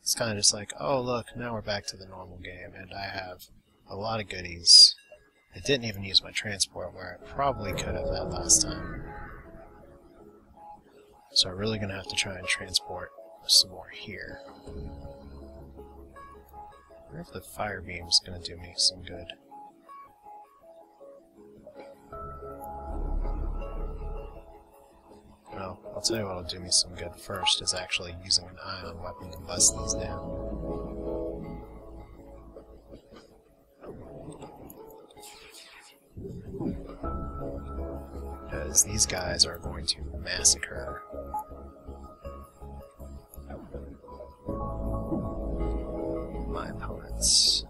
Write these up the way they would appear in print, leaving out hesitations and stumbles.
It's kind of just like, oh look, now we're back to the normal game, and I have a lot of goodies. I didn't even use my transport where I probably could have that last time. So I'm really going to have to try and transport some more here. I wonder if the fire beam is going to do me some good. Well, I'll tell you what'll do me some good first is actually using an ion weapon to bust these down. Because these guys are going to massacre my opponents.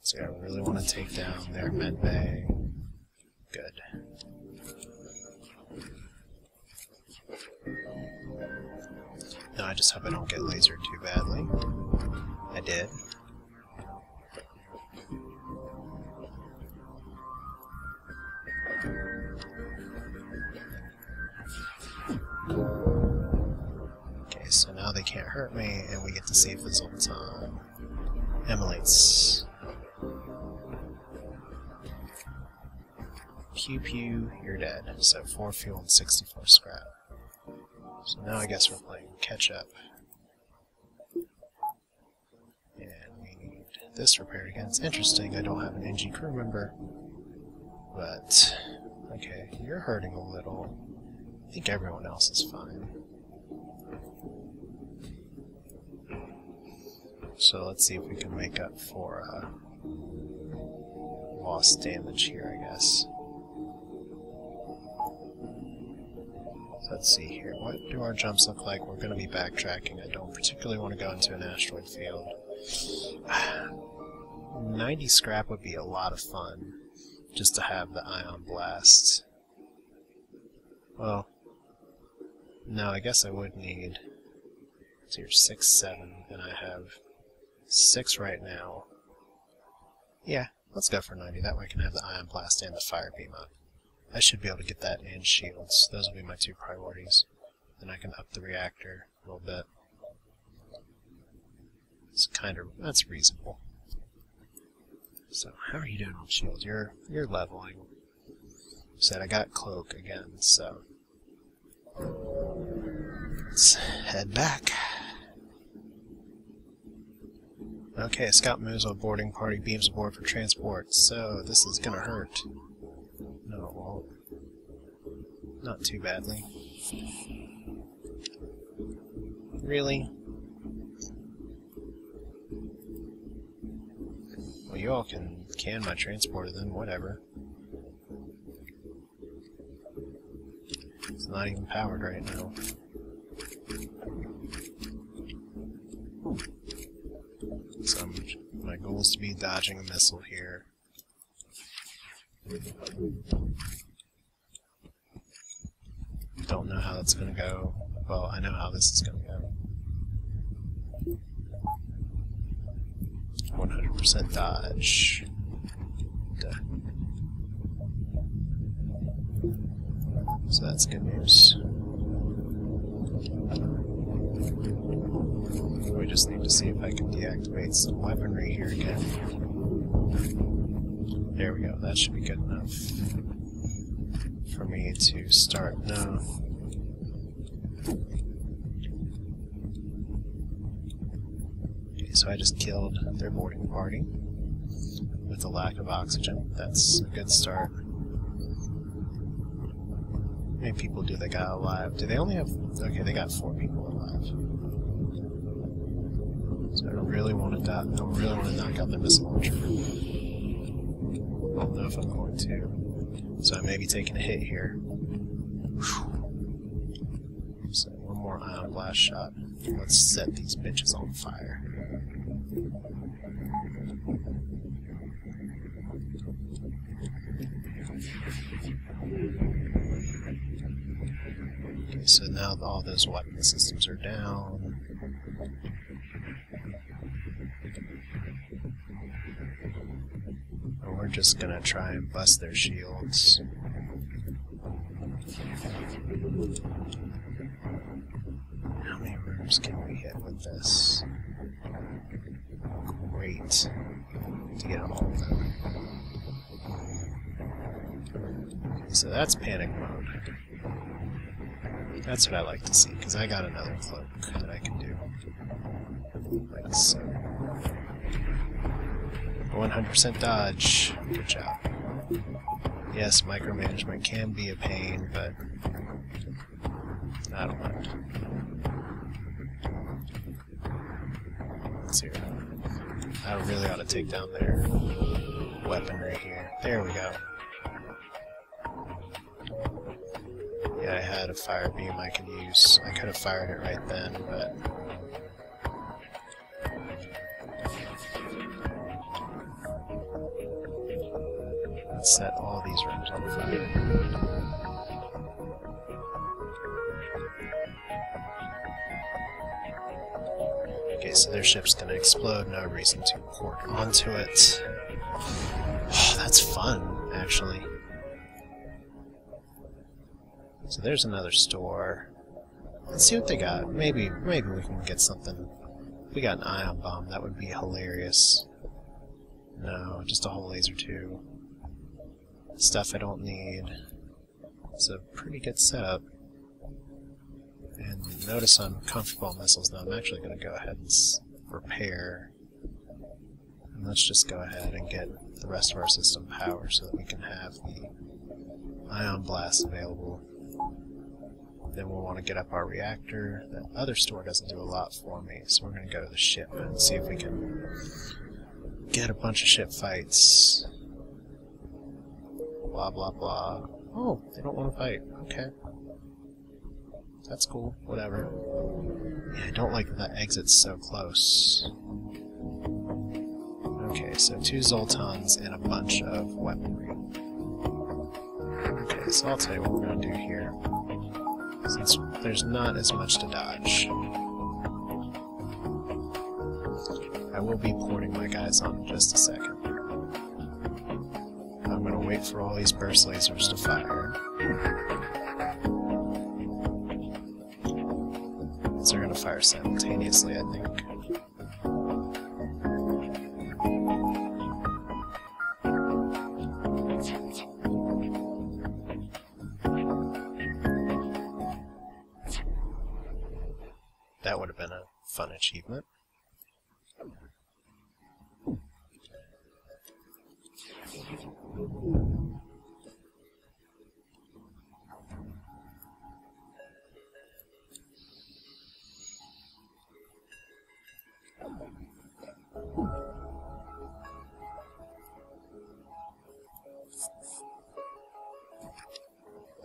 So I really want to take down their med bay. Good. No, I just hope I don't get lasered too badly. I did. Okay, so now they can't hurt me, and we get to see if it's on time. Emulates. Pew pew, you're dead. So 4 fuel and 64 scrap. So now I guess we're playing catch up. And we need this repaired again. It's interesting, I don't have an NG crew member. But, okay, you're hurting a little. I think everyone else is fine. So let's see if we can make up for lost damage here, I guess. So let's see here. What do our jumps look like? We're going to be backtracking. I don't particularly want to go into an asteroid field. 90 scrap would be a lot of fun, just to have the ion blast. Well, no, I guess I would need... So you're 6, 7, and I have 6 right now. Yeah, let's go for 90. That way I can have the ion blast and the fire beam up. I should be able to get that and shields. Those will be my 2 priorities. Then I can up the reactor a little bit. It's that's reasonable. So, how are you doing on shield? You're leveling. Said I got cloak again, so let's head back. Okay, scout moves while boarding, party beams aboard for transport. So this is gonna hurt. No, it won't. Not too badly. Really? Well, you all can my transporter then, whatever. It's not even powered right now. So my goal is to be dodging a missile here. Don't know how that's going to go. Well, I know how this is going to go. 100% dodge. Duh. So that's good news. We just need to see if I can deactivate some weaponry here again. There we go, that should be good enough for me to start. No. Okay, so I just killed their boarding party with a lack of oxygen. That's a good start. How many people do they got alive? Do they only have... Okay, they got 4 people alive. So I really want to knock out their missile launcher. I don't know if I'm going to. So I may be taking a hit here. So one more ion blast shot. Let's set these bitches on fire. Okay, so now all those weapon systems are down. just gonna try and bust their shields. How many rooms can we hit with this? Great. To get all of them. Okay, so that's panic mode. That's what I like to see, because I got another cloak that I can do. Like so. 100% dodge. Good job. Yes, micromanagement can be a pain, but I don't mind. Let's see. I really ought to take down their weaponry here. There we go. Yeah, I had a fire beam I could use. I could have fired it right then, but let's set all these rooms on fire. Okay, so their ship's gonna explode, no reason to port onto it. Oh, that's fun, actually. So there's another store. Let's see what they got. Maybe we can get something. If we got an ion bomb, that would be hilarious. No, just a whole laser tube. Stuff I don't need. It's a pretty good setup. And notice I'm comfortable on missiles now. I'm actually going to go ahead and repair. And let's just go ahead and get the rest of our system power so that we can have the ion blast available. Then we'll want to get up our reactor. That other store doesn't do a lot for me, so we're going to go to the ship and see if we can get a bunch of ship fights. Blah blah blah. Oh, they don't want to fight. Okay. That's cool. Whatever. Yeah, I don't like that that exit's so close. Okay, so 2 Zoltans and a bunch of weaponry. Okay, so I'll tell you what we're going to do here. Since there's not as much to dodge, I will be porting my guys on in just a second. I'm going to wait for all these burst lasers to fire. So they're going to fire simultaneously, I think. That would have been a fun achievement.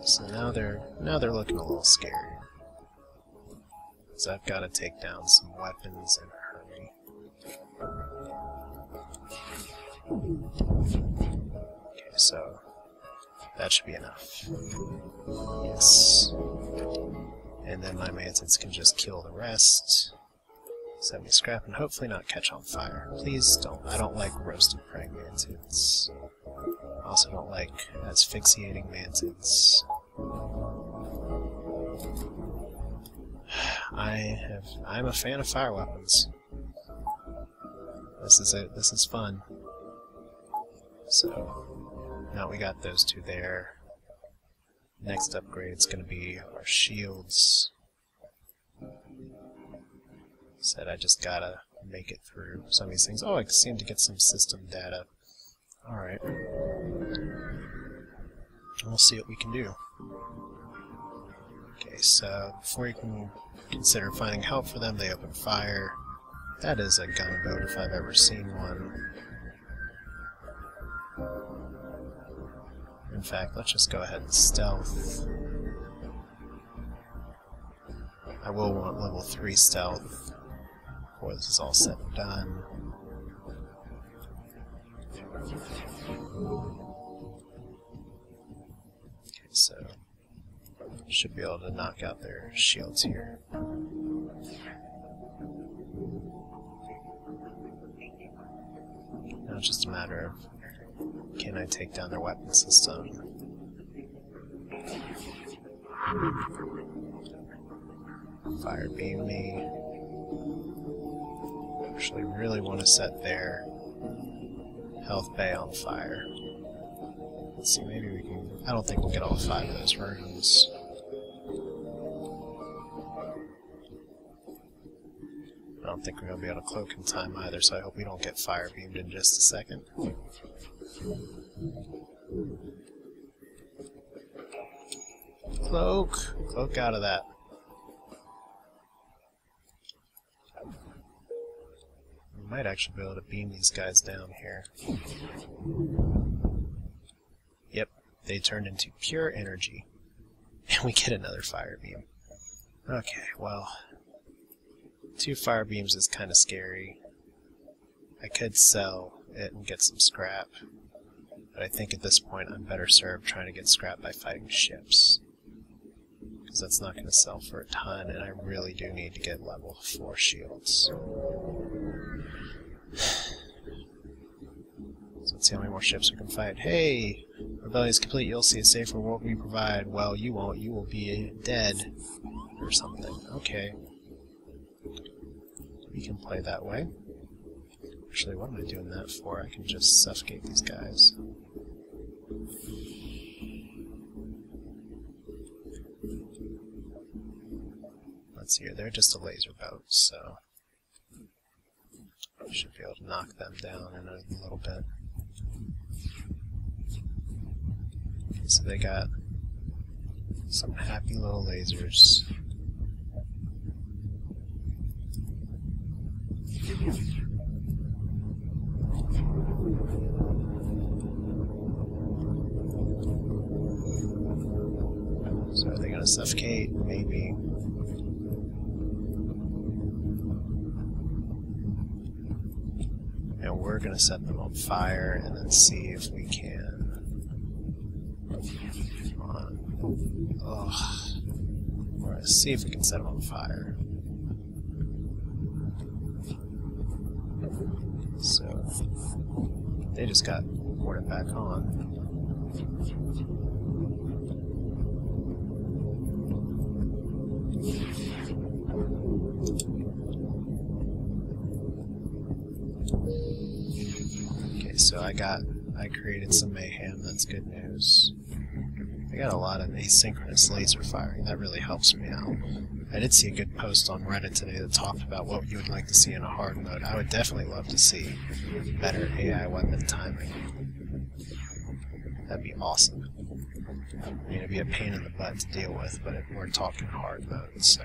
So now they're looking a little scary. So I've got to take down some weapons in a hurry. Okay, so that should be enough. Yes. And then my mantids can just kill the rest. 70 scrap and hopefully not catch on fire. Please don't. I don't like roasted praying mantids. I also don't like asphyxiating mantids. I'm a fan of fire weapons. This is fun. So now we got those 2 there. Next upgrade is going to be our shields. Said I just gotta make it through some of these things. Oh, I seem to get some system data. Alright. We'll see what we can do. Okay, so before you can consider finding help for them, they open fire. That is a gunboat if I've ever seen one. In fact, let's just go ahead and stealth. I will want level 3 stealth before this is all said and done. Okay, so should be able to knock out their shields here. Now it's just a matter of Can I take down their weapon system? Fire beam me. Actually really want to set their health bay on fire. Let's see, maybe we can... I don't think we'll get all 5 of those runes. I don't think we're going to be able to cloak in time either, so I hope we don't get fire beamed in just a second. Cloak! Cloak out of that. We might actually be able to beam these guys down here. Yep, they turned into pure energy. And we get another fire beam. Okay, well... 2 fire beams is kind of scary. I could sell it and get some scrap. But I think at this point I'm better served trying to get scrap by fighting ships. Because that's not going to sell for a ton, and I really do need to get level 4 shields. So let's see how many more ships we can fight. Hey! Rebellion is complete. You'll see a safer world we provide. Well, you won't. You will be dead. Or something. Okay. We can play that way. Actually, what am I doing that for? I can just suffocate these guys. Let's see here. They're just a laser boat, so... I should be able to knock them down in a little bit. So they got some happy little lasers. So are they going to suffocate? Maybe. And we're going to set them on fire and then see if we can. Come on. Ugh. We're going to see if we can set them on fire. So, they just got ported back on. Okay, so I created some mayhem, that's good news. I got a lot of asynchronous laser firing, that really helps me out. I did see a good post on Reddit today that talked about what you would like to see in a hard mode. I would definitely love to see better AI weapon timing. That'd be awesome. I mean, it'd be a pain in the butt to deal with, but we're talking hard mode, so...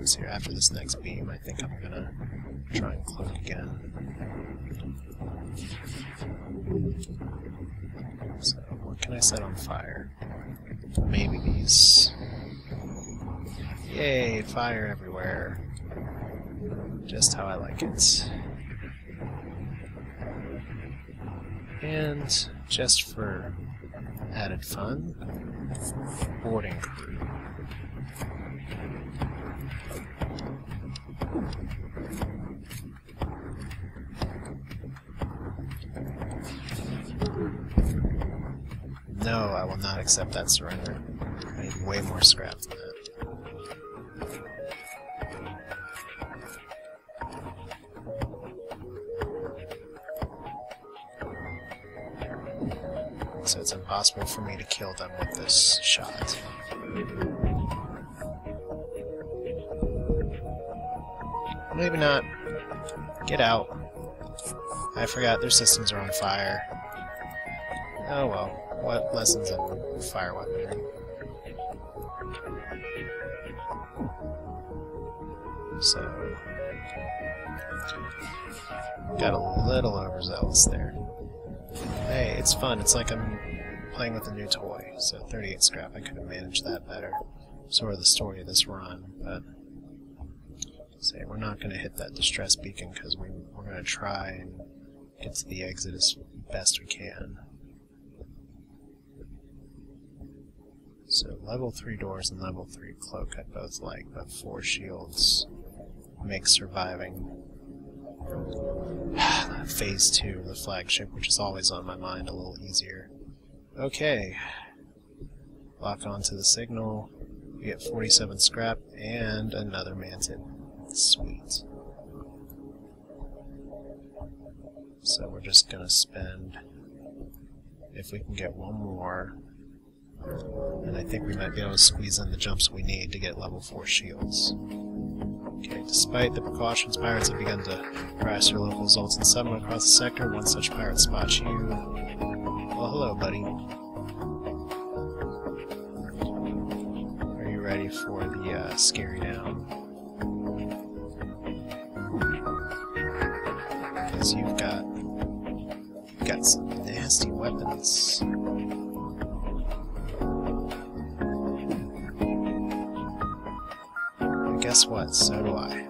So here, after this next beam, I think I'm gonna try and cloak again. So, what can I set on fire? Maybe these. Yay, fire everywhere. Just how I like it. And just for added fun, boarding crew. No, I will not accept that surrender. I need way more scrap than that. So it's impossible for me to kill them with this shot. Maybe not. Get out. I forgot their systems are on fire. Oh well. What lessons in fire weaponry? So, got a little overzealous there. Hey, it's fun. It's like I'm playing with a new toy. So 38 scrap. I could have managed that better. Sort of the story of this run, but say we're not going to hit that distress beacon because we're going to try and get to the exit as best we can. So level 3 doors and level 3 cloak I both like, but 4 shields make surviving Phase 2 of the flagship, which is always on my mind, a little easier. Okay. Lock onto the signal. We get 47 scrap and another mantis. Sweet. So we're just gonna spend, if we can get one more, and I think we might be able to squeeze in the jumps we need to get level 4 shields. Okay, despite the precautions, pirates have begun to harass your local results in summon across the sector. One such pirate spots you. Well, hello, buddy. Are you ready for the scary down? Because you've got some nasty weapons. And guess what? So do I.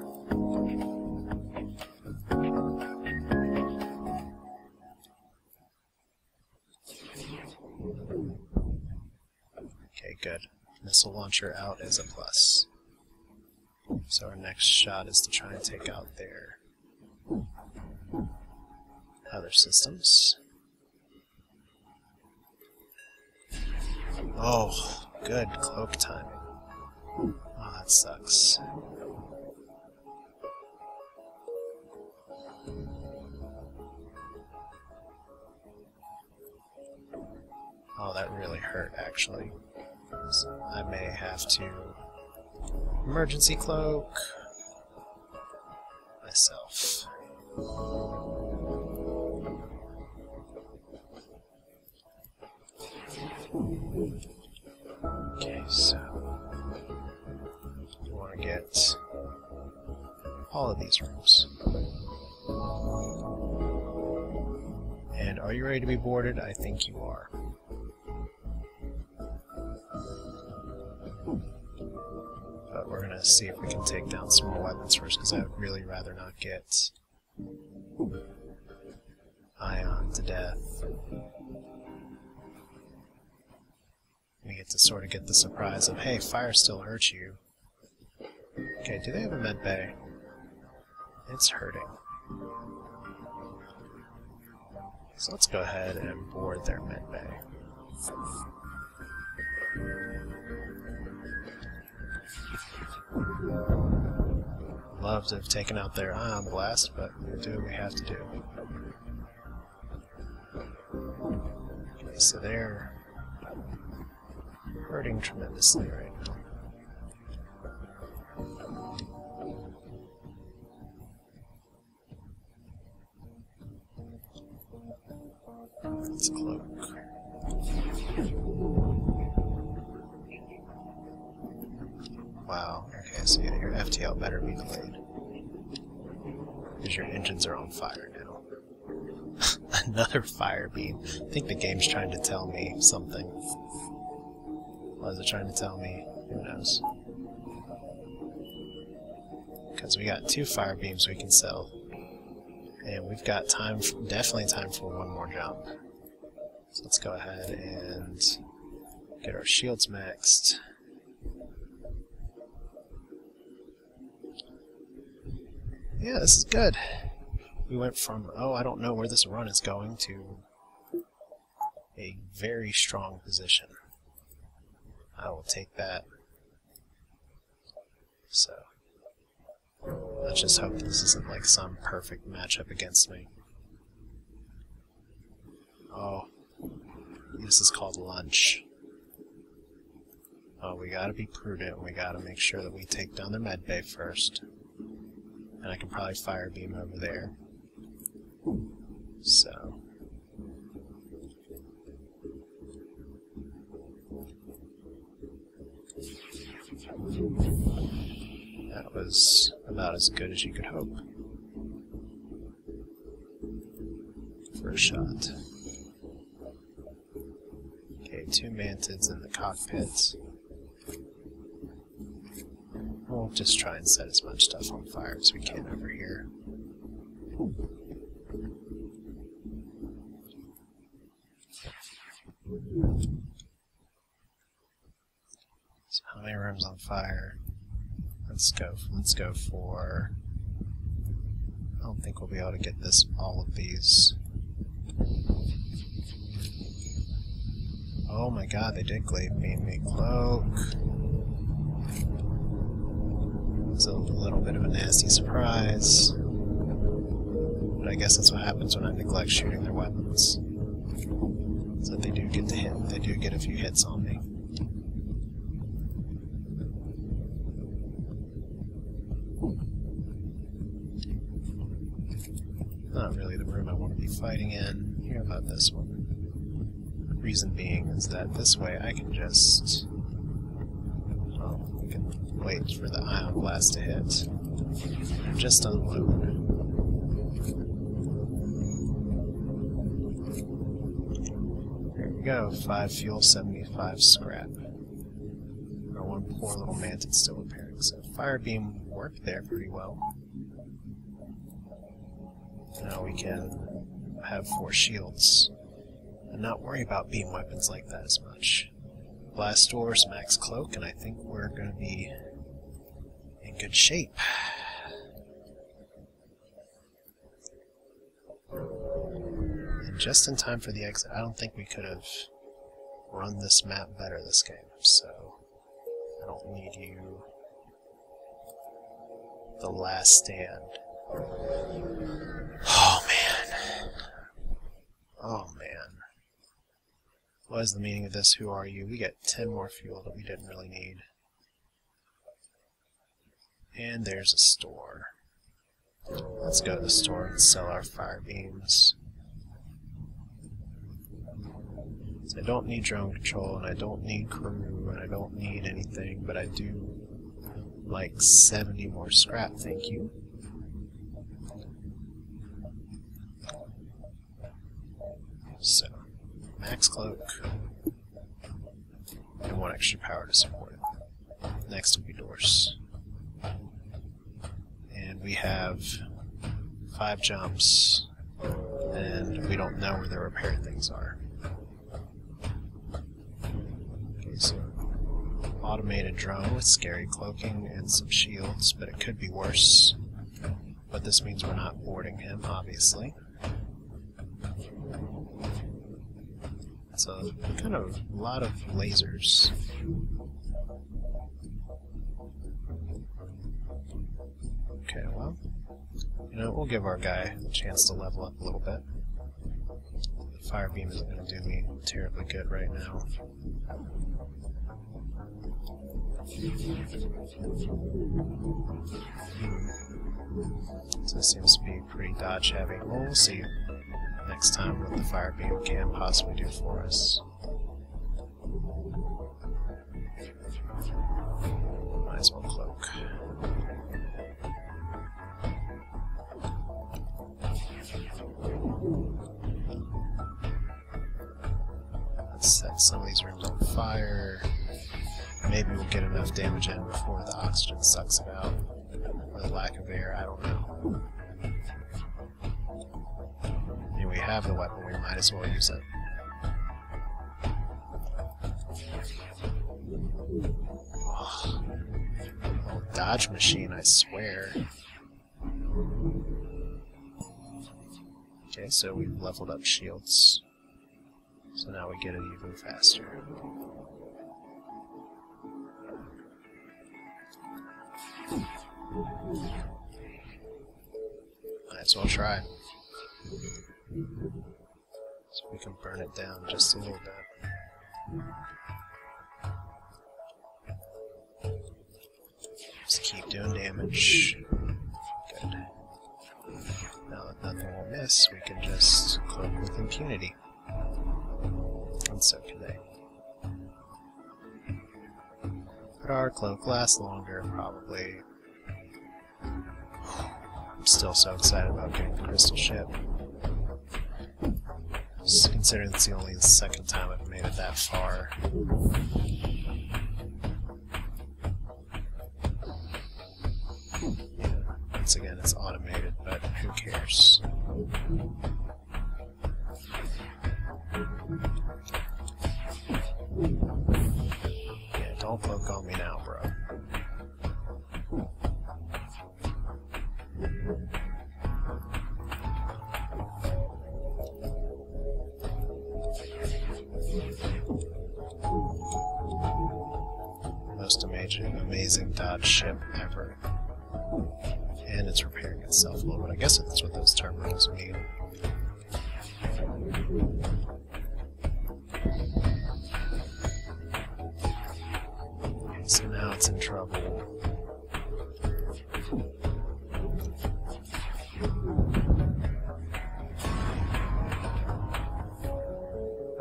Okay, good. Missile launcher out is a plus. So our next shot is to try and take out their other systems. Oh, good cloak timing. Oh, that sucks. Oh, that really hurt, actually. So I may have to emergency cloak myself. Okay, so you want to get all of these rooms. And are you ready to be boarded? I think you are. But we're going to see if we can take down some more weapons first, because I would really rather not get Ion to death. We get to sort of get the surprise of, hey, fire still hurts you. Okay, do they have a med bay? It's hurting. So let's go ahead and board their med bay. Love to have taken out their ion blast, but we'll do what we have to do. Okay, so they're hurting tremendously right now. Let's cloak. Wow, okay, so yeah, your FTL better be delayed. Because your engines are on fire now. Another fire beam. I think the game's trying to tell me something. What is it trying to tell me? Who knows? Because we got 2 fire beams we can sell. And we've got time, definitely time for one more jump. So let's go ahead and get our shields maxed. Yeah, this is good. We went from, oh, I don't know where this run is going, to a very strong position. I will take that. So, let's just hope this isn't like some perfect matchup against me. Oh, this is called lunch. Oh, we gotta be prudent. We gotta make sure that we take down their med bay first. And I can probably fire beam over there. So. That was about as good as you could hope for a shot. Okay, 2 mantids in the cockpit. We'll just try and set as much stuff on fire as we can over here. So how many rooms on fire? Let's go for I don't think we'll be able to get all of these. Oh my god, they did glaive beam me. Cloak. It's a little bit of a nasty surprise. But I guess that's what happens when I neglect shooting their weapons. So they do get to hit. They do get a few hits on me. Not really the room I want to be fighting in. Hear about this one. Reason being is that this way I can just... well, we can wait for the ion blast to hit. And just unload. There we go. 5 fuel, 75 scrap. Our one poor little mantis still repairing. So fire beam worked there pretty well. Now we can have 4 shields and not worry about beam weapons like that as much. Blast doors, max cloak, and I think we're going to be in good shape. And just in time for the exit. I don't think we could have run this map better this game, so I don't need you. The last stand. Oh man. Oh man. What is the meaning of this? Who are you? We get 10 more fuel that we didn't really need. And there's a store. Let's go to the store and sell our fire beams. So I don't need drone control, and I don't need crew, and I don't need anything, but I do like 70 more scrap, thank you. So, max cloak, and 1 extra power to support it. Next will be doors. And we have 5 jumps, and we don't know where the repair things are. Okay, so automated drone with scary cloaking and some shields, but it could be worse. But this means we're not boarding him, obviously. So, kind of a lot of lasers. Okay, well, you know, we'll give our guy a chance to level up a little bit. The fire beam isn't going to do me terribly good right now. So this seems to be pretty dodge heavy. Well, we'll see next time what the fire beam can possibly do for us. Might as well cloak. Let's set some of these rooms on fire. Maybe we'll get enough damage in before the oxygen sucks it out. Or the lack of air, I don't know. And we have the weapon, we might as well use it. Oh, dodge machine, I swear. Okay, so we've leveled up shields. So now we get it even faster. Might as well try. So we can burn it down just a little bit. Just keep doing damage. Good. Now that nothing will miss, we can just cloak with impunity. And so can they. But our cloak lasts longer, probably. I'm still so excited about getting the crystal ship. Just considering it's the only second time I've made it that far. Yeah, once again, it's automated, but who cares? Yeah, don't cloak on me now, bro. dodge ship ever. And it's repairing itself a little bit. I guess that's what those terminals mean. Okay, so now it's in trouble.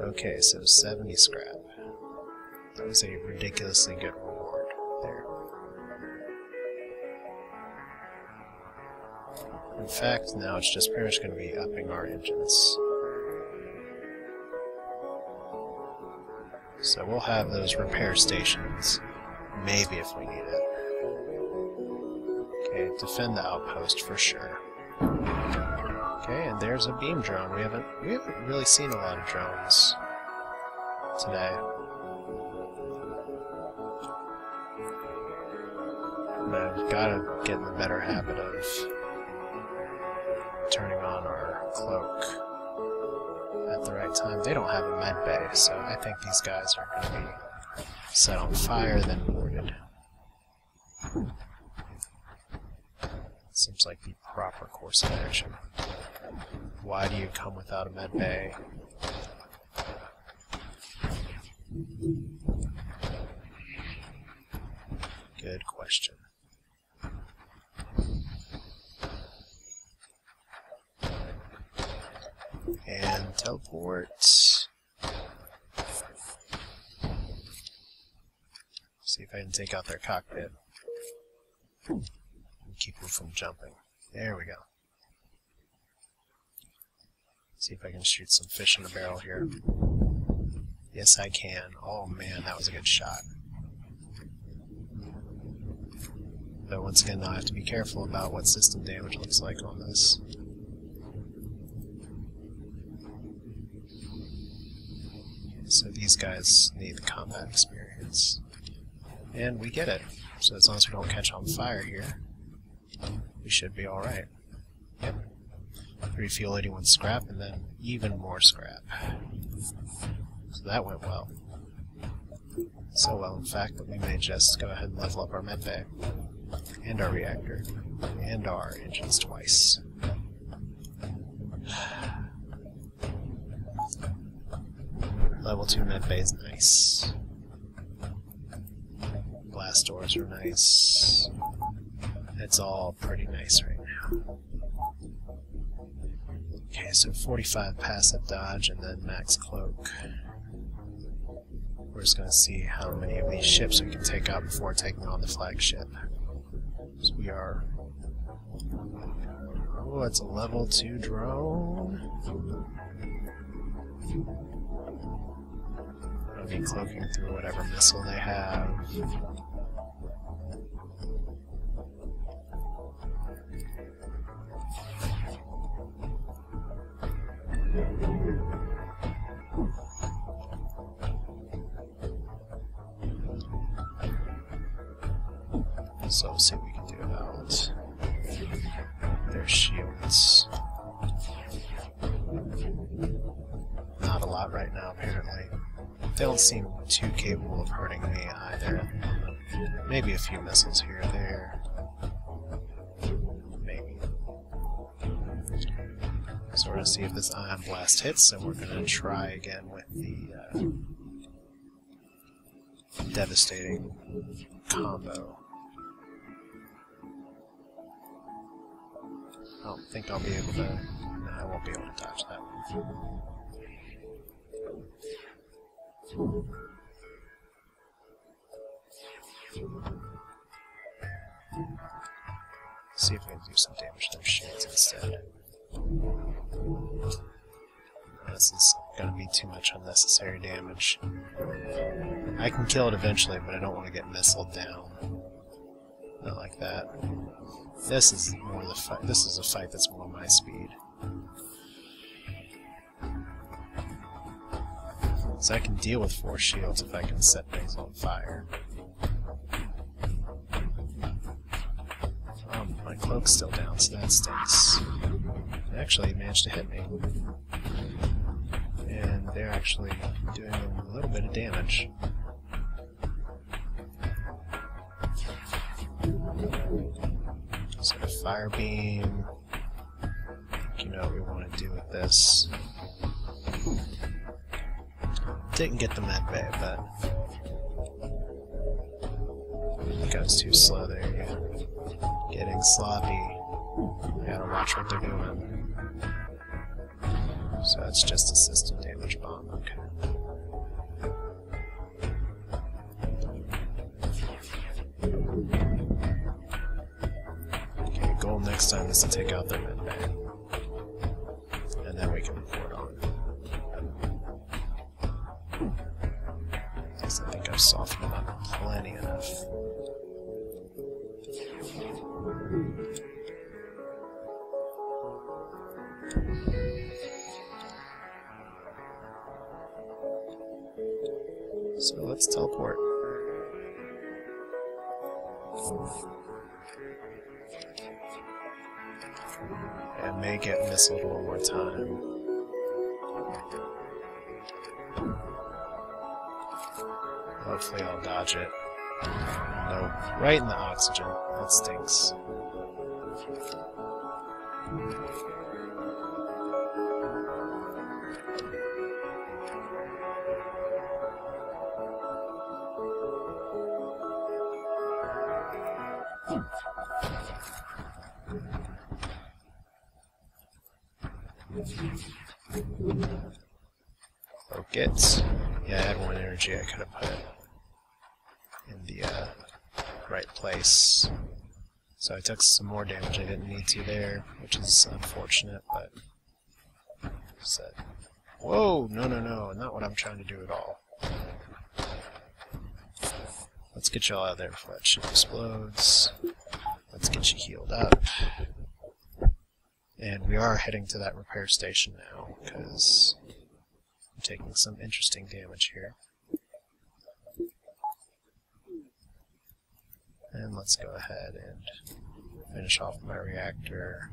Okay, so 70 scrap. That was a ridiculously good reward there. In fact, now it's just pretty much going to be upping our engines. So we'll have those repair stations, maybe if we need it. Okay, defend the outpost for sure. Okay, and there's a beam drone. We haven't really seen a lot of drones today. And I've got to get in the better habit of turning on our cloak at the right time. They don't have a med bay, so I think these guys are going to be set on fire, then boarded. Seems like the proper course of action. Why do you come without a med bay? Good question. And teleport. See if I can take out their cockpit. And keep them from jumping. There we go. See if I can shoot some fish in a barrel here. Yes, I can. Oh man, that was a good shot. But once again, I have to be careful about what system damage looks like on this. So these guys need the combat experience. And we get it. So as long as we don't catch on fire here, we should be alright. Yep. Refuel 81 scrap, and then even more scrap. So that went well. So well, in fact, that we may just go ahead and level up our medbay, and our reactor, and our engines twice. Level 2 medbay is nice. Blast doors are nice. It's all pretty nice right now. Okay, so 45 passive dodge and then max cloak. We're just going to see how many of these ships we can take out before taking on the flagship. So we are... Oh, it's a level 2 drone. I'll be cloaking through whatever missile they have. So we'll see what we can do about their shields. Not a lot right now, apparently. They don't seem too capable of hurting me either. Maybe a few missiles here or there. Maybe. So we're going to see if this ion blast hits, and we're going to try again with the devastating combo. I don't think I'll be able to... No, I won't be able to dodge that one. See if we can do some damage to their shields instead. This is going to be too much unnecessary damage. I can kill it eventually, but I don't want to get missiled down. Not like that. This is more the fight. This is a fight that's more my speed. So I can deal with 4 shields if I can set things on fire. My cloak's still down, so that stinks. It actually managed to hit me. And they're actually doing a little bit of damage. So fire beam. You know what we want to do with this. Didn't get the med bay, but it goes too slow there. Yeah. Getting sloppy. You gotta watch what they're doing. So it's just a system damage bomb. Okay. Okay, goal next time is to take out their med bay. And then we can report on. I think I've softened them up plenty enough. So let's teleport. And may get missiled one more time. Hopefully I'll dodge it. Nope. Right in the oxygen. That stinks. Broke it. Yeah, I had one energy I could have put in the right place. So I took some more damage I didn't need to there, which is unfortunate, but... Said, whoa! No, no, no, not what I'm trying to do at all. Let's get y'all out of there before that ship explodes. Let's get you healed up. And we are heading to that repair station now, because I'm taking some interesting damage here. And let's go ahead and finish off my reactor.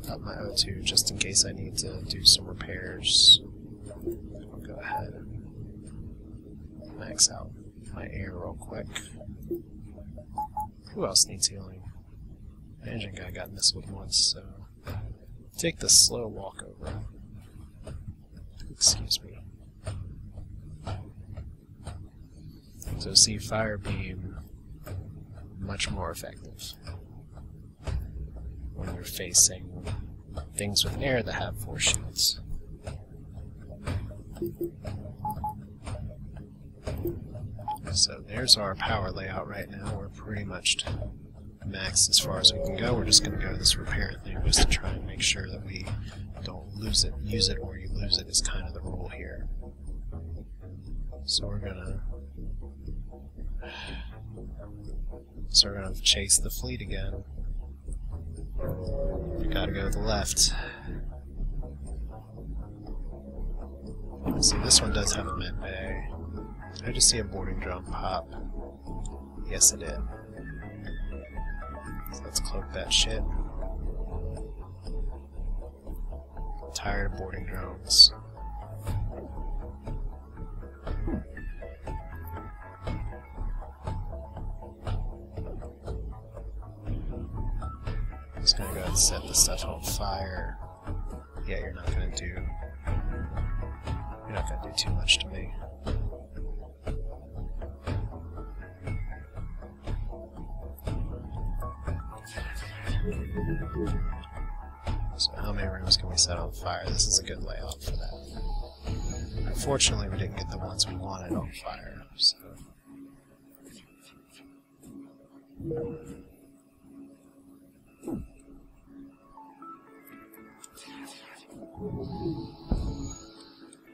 Up my O2 just in case I need to do some repairs. I'll go ahead and max out my air real quick. Who else needs healing? The engine guy got missiled once, so take the slow walk over. Excuse me. So see, fire beam, much more effective when you're facing things with air that have force shields. So there's our power layout right now. We're pretty much maxed as far as we can go. We're just going to go to this repair thing just to try and make sure that we don't lose it. Use it or you lose it is kind of the rule here. So we're gonna chase the fleet again. We gotta go to the left. See, this one does have a med bay. Did I just see a boarding drone pop? Yes, I did. So let's cloak that shit. I'm tired of boarding drones. Just gonna go ahead and set this stuff on fire. Yeah, you're not gonna do too much to me. So how many rooms can we set on fire? This is a good layout for that. Unfortunately, we didn't get the ones we wanted on fire, so...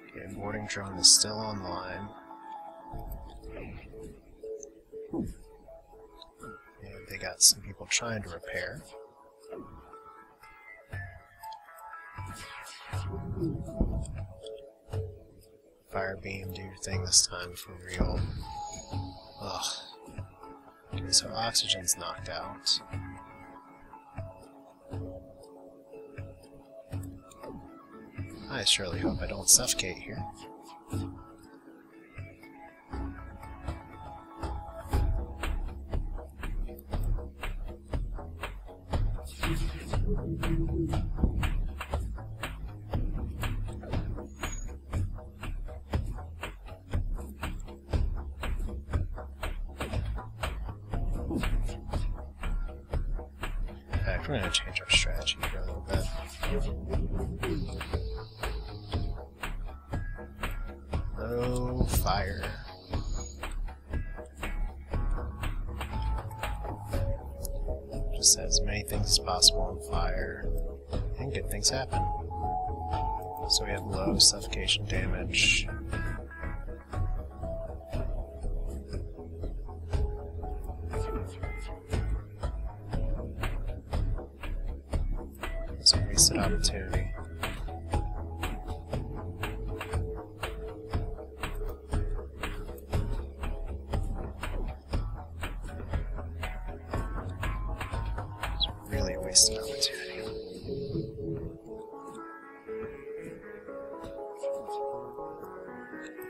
Okay, boarding drone is still online. And they got some people trying to repair. Fire beam, do your thing this time for real. Ugh. Okay, so oxygen's knocked out. I surely hope I don't suffocate here. In fact, we're going to change our strategy here a little bit. No fire. Just set as many things as possible on fire, and good things happen. So we have low suffocation damage. It's a wasted opportunity. It's really a wasted opportunity.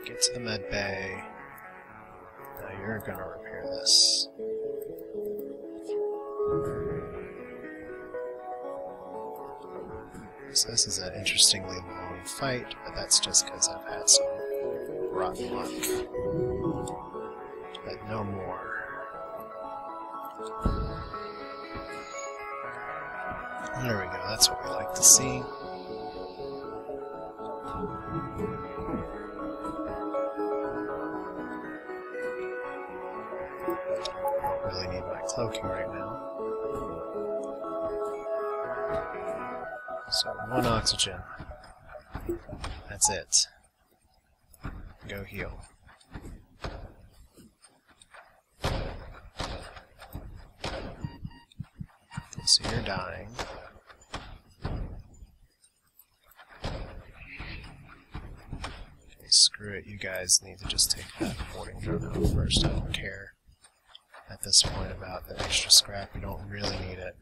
Get to the med bay. Now you're gonna repair this. So this is an interestingly long fight, but that's just because I've had some rotten luck. But no more. There we go, that's what we like to see. Don't really need my cloaking right now. So, 1 oxygen. That's it. Go heal. Okay, so you're dying. Okay, screw it. You guys need to just take that boarding drone out first. I don't care at this point about the extra scrap. You don't really need it.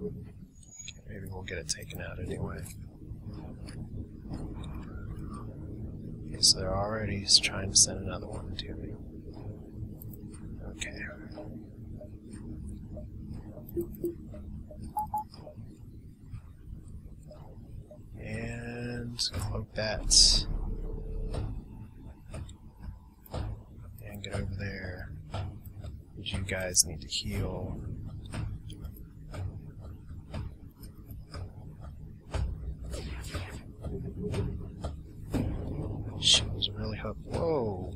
Okay, maybe we'll get it taken out anyway. Okay, so they're already trying to send another one to me. Okay. And cloak that. And get over there. You guys need to heal. She was really hooked. Whoa!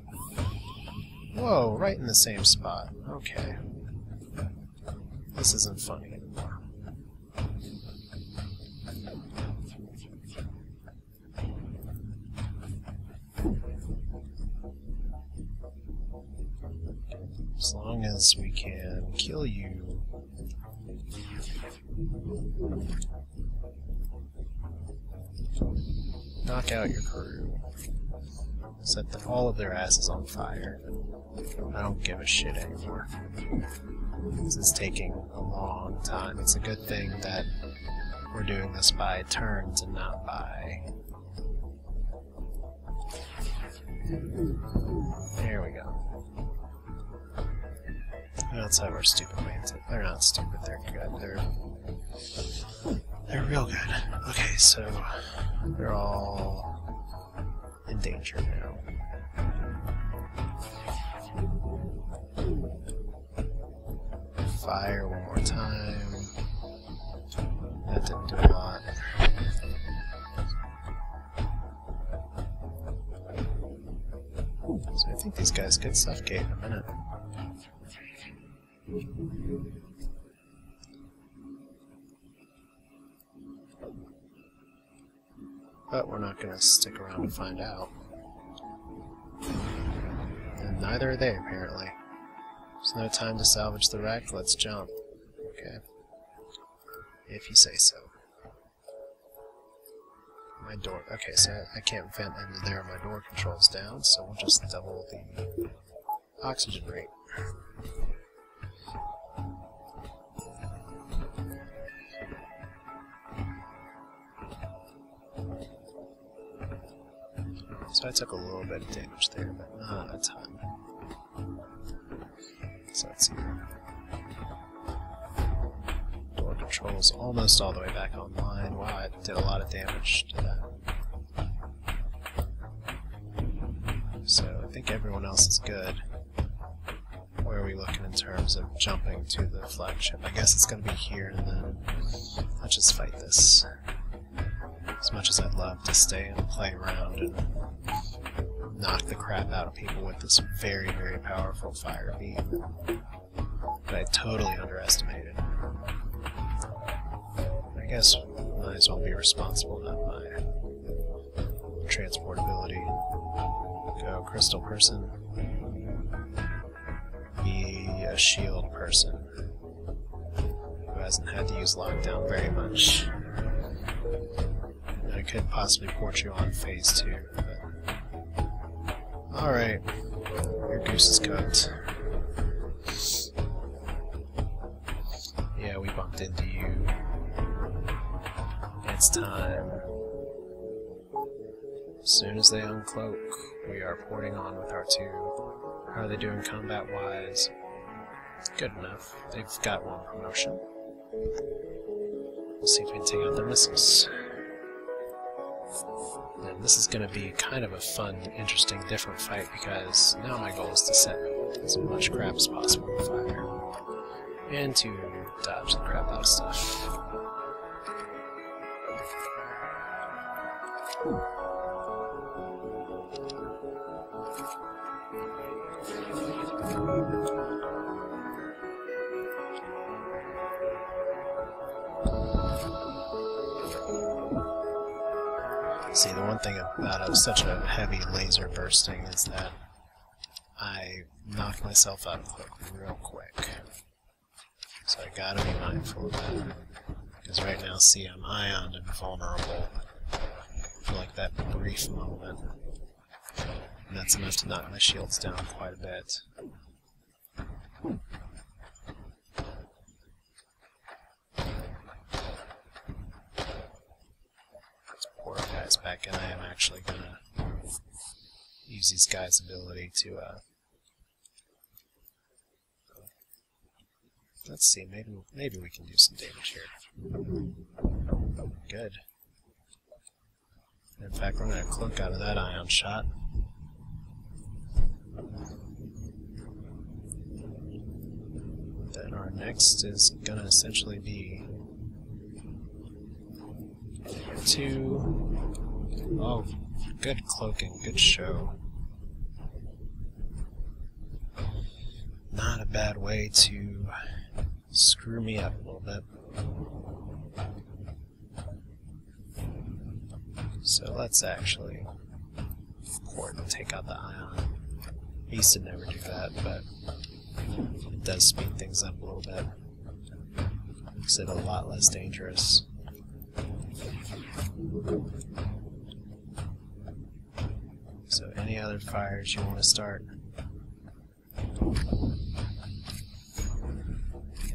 Whoa, right in the same spot. Okay. This isn't funny anymore. As long as we can kill you. Knock out your crew. Set all of their asses on fire. I don't give a shit anymore. This is taking a long time. It's a good thing that we're doing this by turns and not by... There we go. Let's have our stupid ways. They're not stupid, they're good. They're real good. Okay, so they're all in danger now. Fire one more time. That didn't do a lot. So I think these guys could suffocate in a minute. But we're not going to stick around to find out. And neither are they, apparently. There's no time to salvage the wreck, let's jump. Okay. If you say so. My door... Okay, so I can't vent into there, my door control's down, so we'll just double the oxygen rate. So I took a little bit of damage there, but not a ton. So let's see. Door control's almost all the way back online. Wow, I did a lot of damage to that. So I think everyone else is good. Where are we looking in terms of jumping to the flagship? I guess it's going to be here, and then I'll just fight this. As much as I'd love to stay and play around and knock the crap out of people with this very, very powerful fire beam that I totally underestimated. I guess I might as well be responsible about my transportability. Go crystal person. Be a shield person who hasn't had to use lockdown very much. I could possibly port you on phase 2, but... Alright, your goose is cooked. Yeah, we bumped into you. It's time. As soon as they uncloak, we are porting on with our 2. How are they doing combat-wise? Good enough. They've got 1 promotion. We'll see if we can take out their missiles. And this is going to be kind of a fun, interesting, different fight, because now my goal is to set as much crap as possible on fire. And to dodge the crap out of stuff. See, the one thing about such a heavy laser bursting is that I knock myself out of cloak real quick. So I gotta be mindful of that. Because right now, see, I'm ioned and vulnerable for like that brief moment. And that's enough to knock my shields down quite a bit. Back in, I am actually gonna use these guys' ability to let's see, maybe we can do some damage here. Good. In fact, we're gonna cloak out of that ion shot. Then our next is gonna essentially be 2. Oh, good cloaking, good show. Not a bad way to screw me up a little bit. So let's actually port and take out the ion. I used to never do that, but it does speed things up a little bit. Makes it a lot less dangerous. So any other fires you want to start?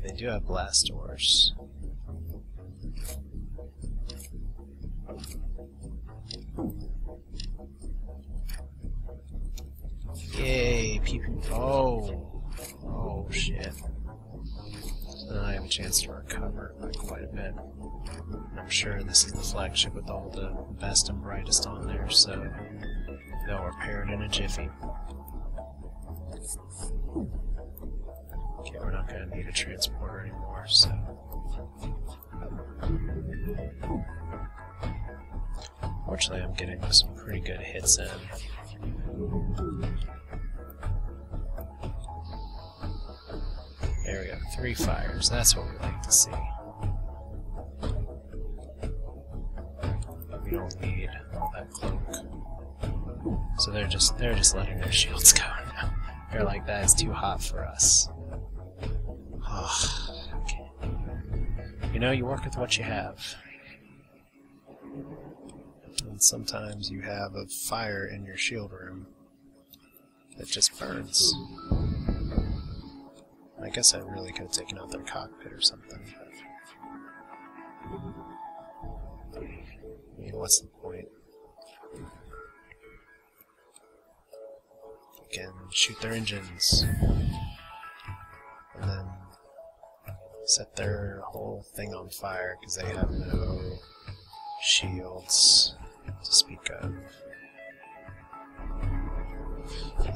They do have blast doors. Yay, people. Oh shit. So now I have a chance to recover by quite a bit. I'm sure this is the flagship with all the best and brightest on there, so they'll repair it in a jiffy. Okay, we're not going to need a transporter anymore, so... Fortunately, I'm getting some pretty good hits in. There we go, 3 fires, that's what we like to see. We don't need all that cloak. So they're just letting their shields go now. They're like, that is too hot for us. Oh, okay. You know, you work with what you have. And sometimes you have a fire in your shield room that just burns. I guess I really could have taken out their cockpit or something. But I mean, what's the point? tank and shoot their engines. And then set their whole thing on fire because they have no shields to speak of.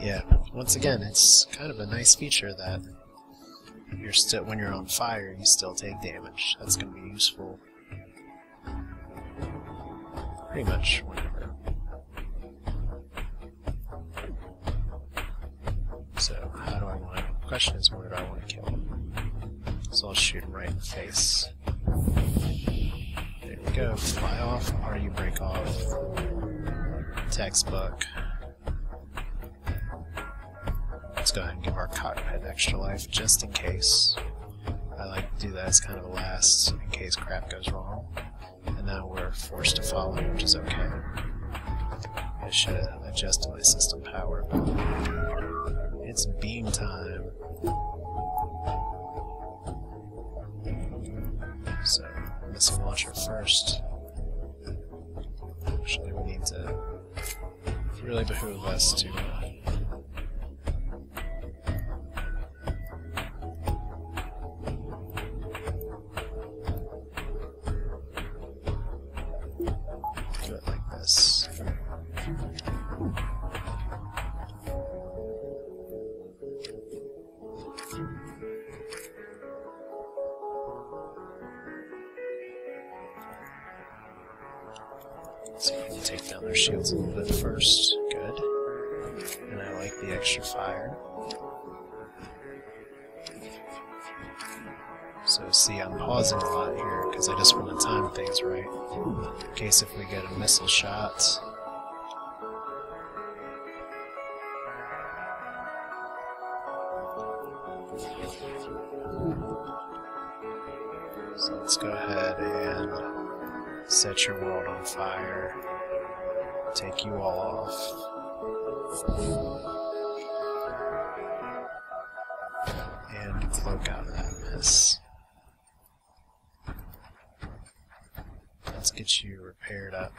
Yeah, once again, it's kind of a nice feature that you're still, when you're on fire, you still take damage. That's going to be useful pretty much whenever. So, how do I want to... The question is, where do I want to kill him? So I'll shoot him right in the face. There we go. Fly off, party break off. Textbook. Let's go ahead and give our cockpit extra life, just in case. I like to do that as kind of a last, in case crap goes wrong. And now we're forced to follow, which is okay. I should have adjusted my system power, but it's beam time. So, missile launcher first. Actually, we need to... It really behoove us to... do it like this. So we can take down their shields a little bit first. Good. And I like the extra fire. So see, I'm pausing a lot here because I just want to time things right. In case if we get a missile shot. So let's go ahead and set your world on fire. Take you all off. And cloak out of that mess. Let's get you repaired up.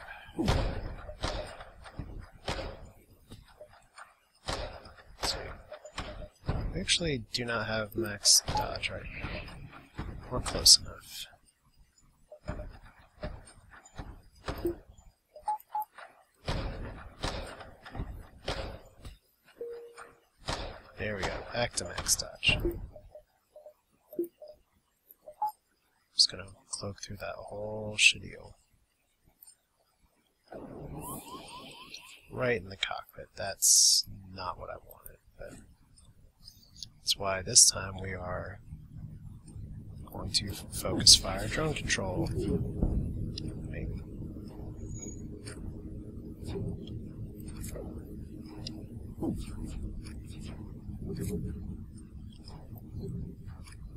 So, we actually do not have max dodge right now. We're close enough. There we go, back to max dodge. Just gonna cloak through that whole shield. Right in the cockpit. That's not what I wanted, but that's why this time we are going to focus fire drone control. Maybe.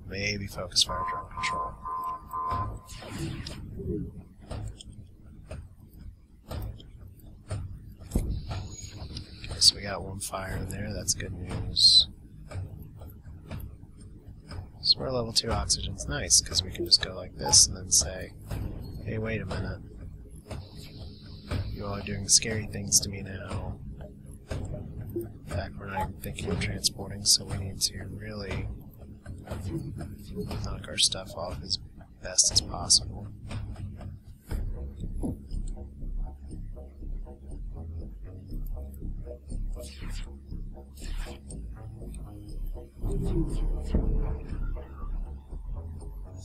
Maybe focus fire drone control. Okay, so we got one fire in there, that's good news. So we're level 2 oxygen's nice, because we can just go like this and then say, hey, wait a minute. You all are doing scary things to me now. In fact, we're not even thinking of transporting, so we need to really knock our stuff off as best as possible.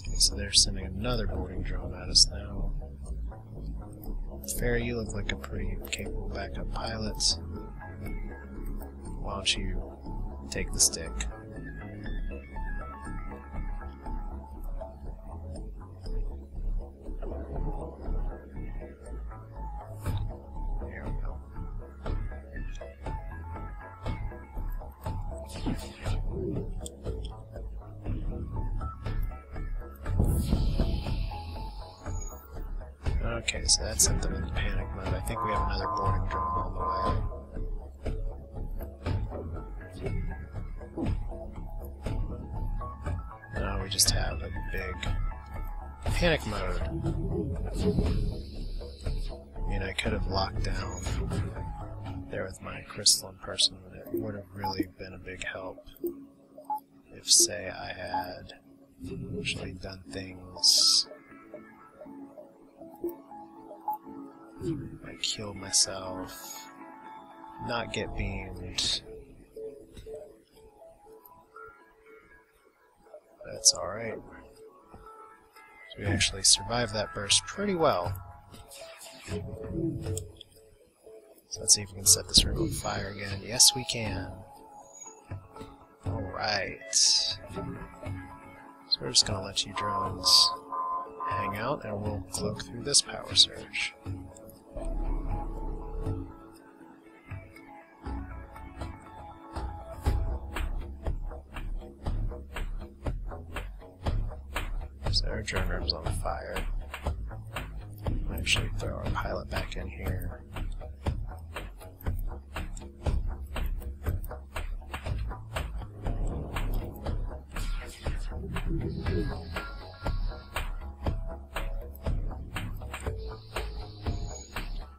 Okay, so they're sending another boarding drone at us now. Fair, you look like a pretty capable backup pilot. Why don't you take the stick? There we go. Okay, so that sent them into panic mode. I think we have another boarding drone on the way. No, we just have a big panic mode. I mean, I could have locked down there with my crystalline person, it would have really been a big help if, say, I had actually done things like heal myself, not get beamed. That's alright. So we actually survived that burst pretty well. So let's see if we can set this room on fire again. Yes, we can. Alright. So we're just going to let you drones hang out, and we'll cloak through this power surge. So our drone room's on fire. We'll actually throw our pilot back in here.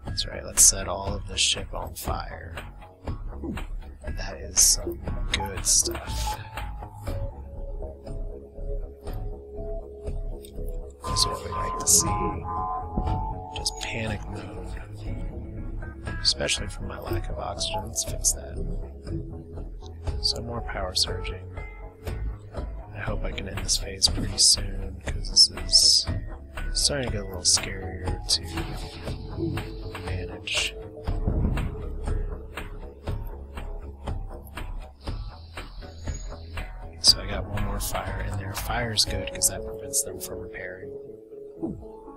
That's right, let's set all of this ship on fire. That is some good stuff. This is what we like to see. Just panic mode. Especially from my lack of oxygen. Let's fix that. So more power surging. I hope I can end this phase pretty soon, because this is starting to get a little scarier to manage. So I got one more fire in there. Fire's good because that prevents them from repairing.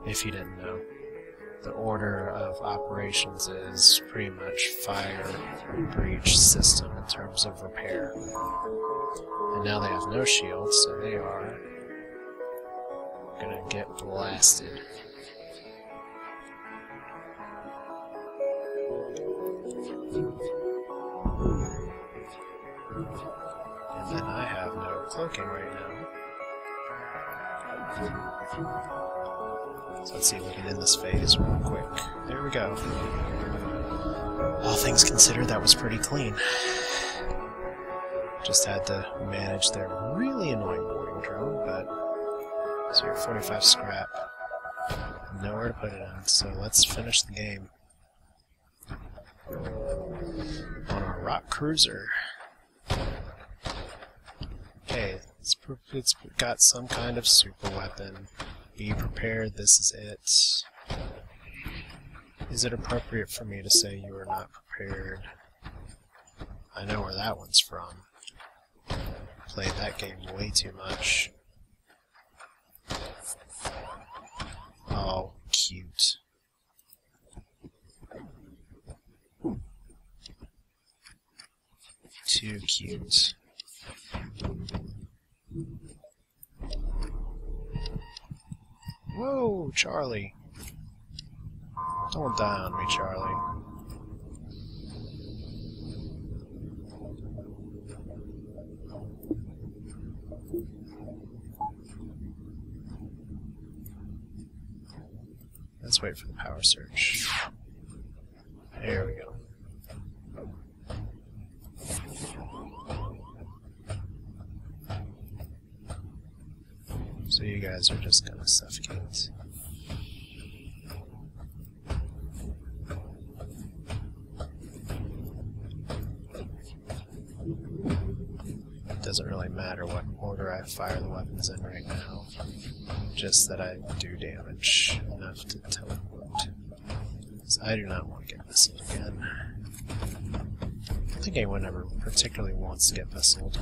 If you didn't know, the order of operations is pretty much fire, breach, system in terms of repair. And now they have no shield, so they are gonna get blasted. And then I have no cloaking right now. So let's see if we can end this phase real quick. There we go. All things considered, that was pretty clean. Just had to manage their really annoying boarding drone, but so you're 45 scrap. Nowhere to put it in, so let's finish the game on our rock cruiser. Okay, it's got some kind of super weapon. Be prepared, this is it. Is it appropriate for me to say you are not prepared? I know where that one's from. Played that game way too much. Oh, cute. Too cute. Whoa, Charlie. Don't die on me, Charlie. Let's wait for the power surge. There we go. So you guys are just gonna suffocate. It doesn't really matter what order I fire the weapons in right now, just that I do damage enough to teleport. So I do not want to get missiled again. I don't think anyone ever particularly wants to get missiled,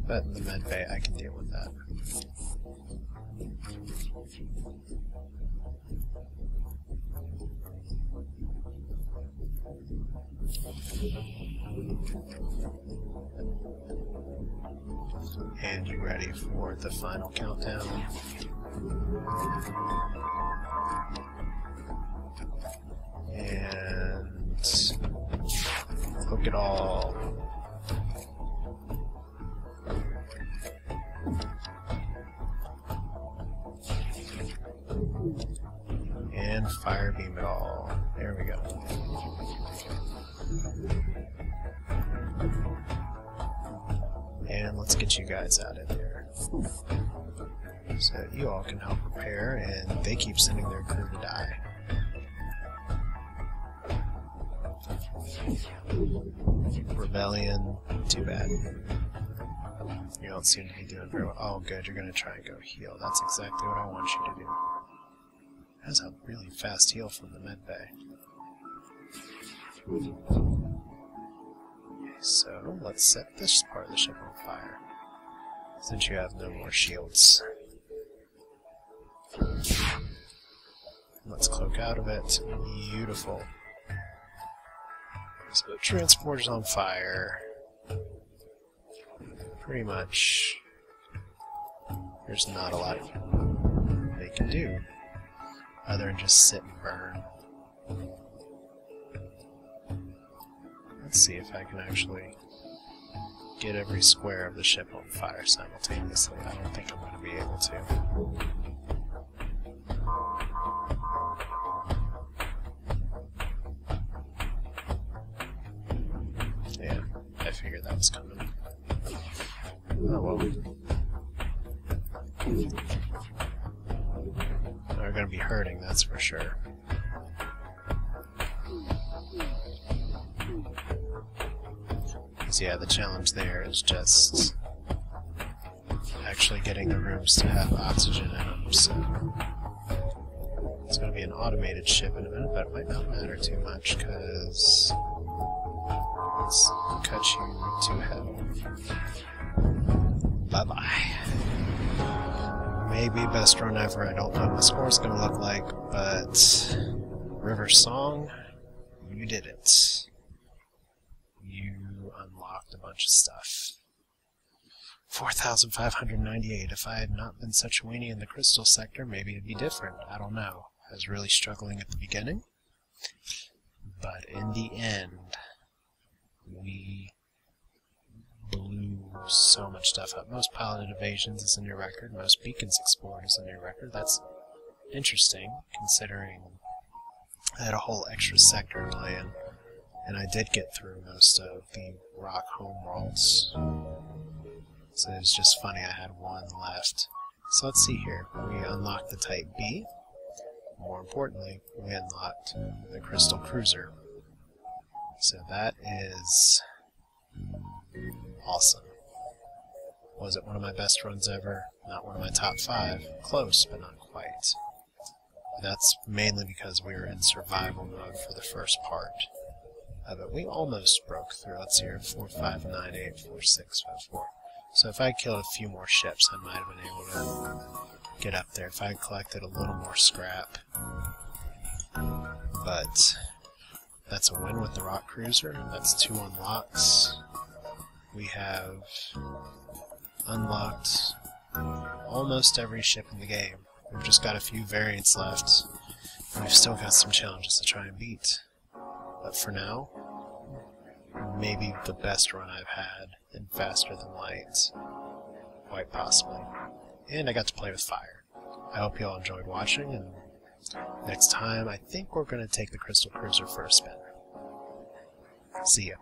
but in the med bay I can deal with that. And you ready for the final countdown? And look at all. And fire beam it all. There we go. And let's get you guys out of there. So you all can help repair, and they keep sending their crew to die. Rebellion, too bad. You don't seem to be doing very well. Oh good, you're gonna try and go heal. That's exactly what I want you to do. That's a really fast heal from the med bay. Okay, so let's set this part of the ship on fire, since you have no more shields. Let's cloak out of it. Beautiful. So transporter's on fire. Pretty much there's not a lot they can do other than just sit and burn. Let's see if I can actually get every square of the ship on fire simultaneously. I don't think I'm going to be able to. Yeah, I figured that was coming. Oh well. They're going to be hurting, that's for sure. So yeah, the challenge there is just actually getting the rooms to have oxygen in them, so it's going to be an automated ship in a minute, but it might not matter too much, because let's cut you to hell. Bye-bye. Maybe best run ever, I don't know what my score's going to look like, but River Song, you did it. You unlocked a bunch of stuff. 4,598. If I had not been such a weenie in the crystal sector, maybe it'd be different. I don't know. I was really struggling at the beginning. But in the end, we blew so much stuff up. Most piloted evasions is a new record. Most beacons explored is a new record. That's interesting, considering I had a whole extra sector plan. And I did get through most of the rock homeworlds. So it's just funny I had one left. So let's see here. We unlocked the Type B. More importantly, we unlocked the Crystal Cruiser. So that is awesome. Was it one of my best runs ever? Not one of my top 5. Close, but not quite. That's mainly because we were in survival mode for the first part of it. We almost broke through. Let's see here. 4,598,4,654. So if I killed a few more ships, I might have been able to get up there if I had collected a little more scrap. But that's a win with the Rock Cruiser. That's 2 unlocks. We have unlocked almost every ship in the game. We've just got a few variants left. We've still got some challenges to try and beat. But for now, maybe the best run I've had in Faster Than Light. Quite possibly. And I got to play with fire. I hope you all enjoyed watching, and next time I think we're going to take the Crystal Cruiser for a spin. See ya.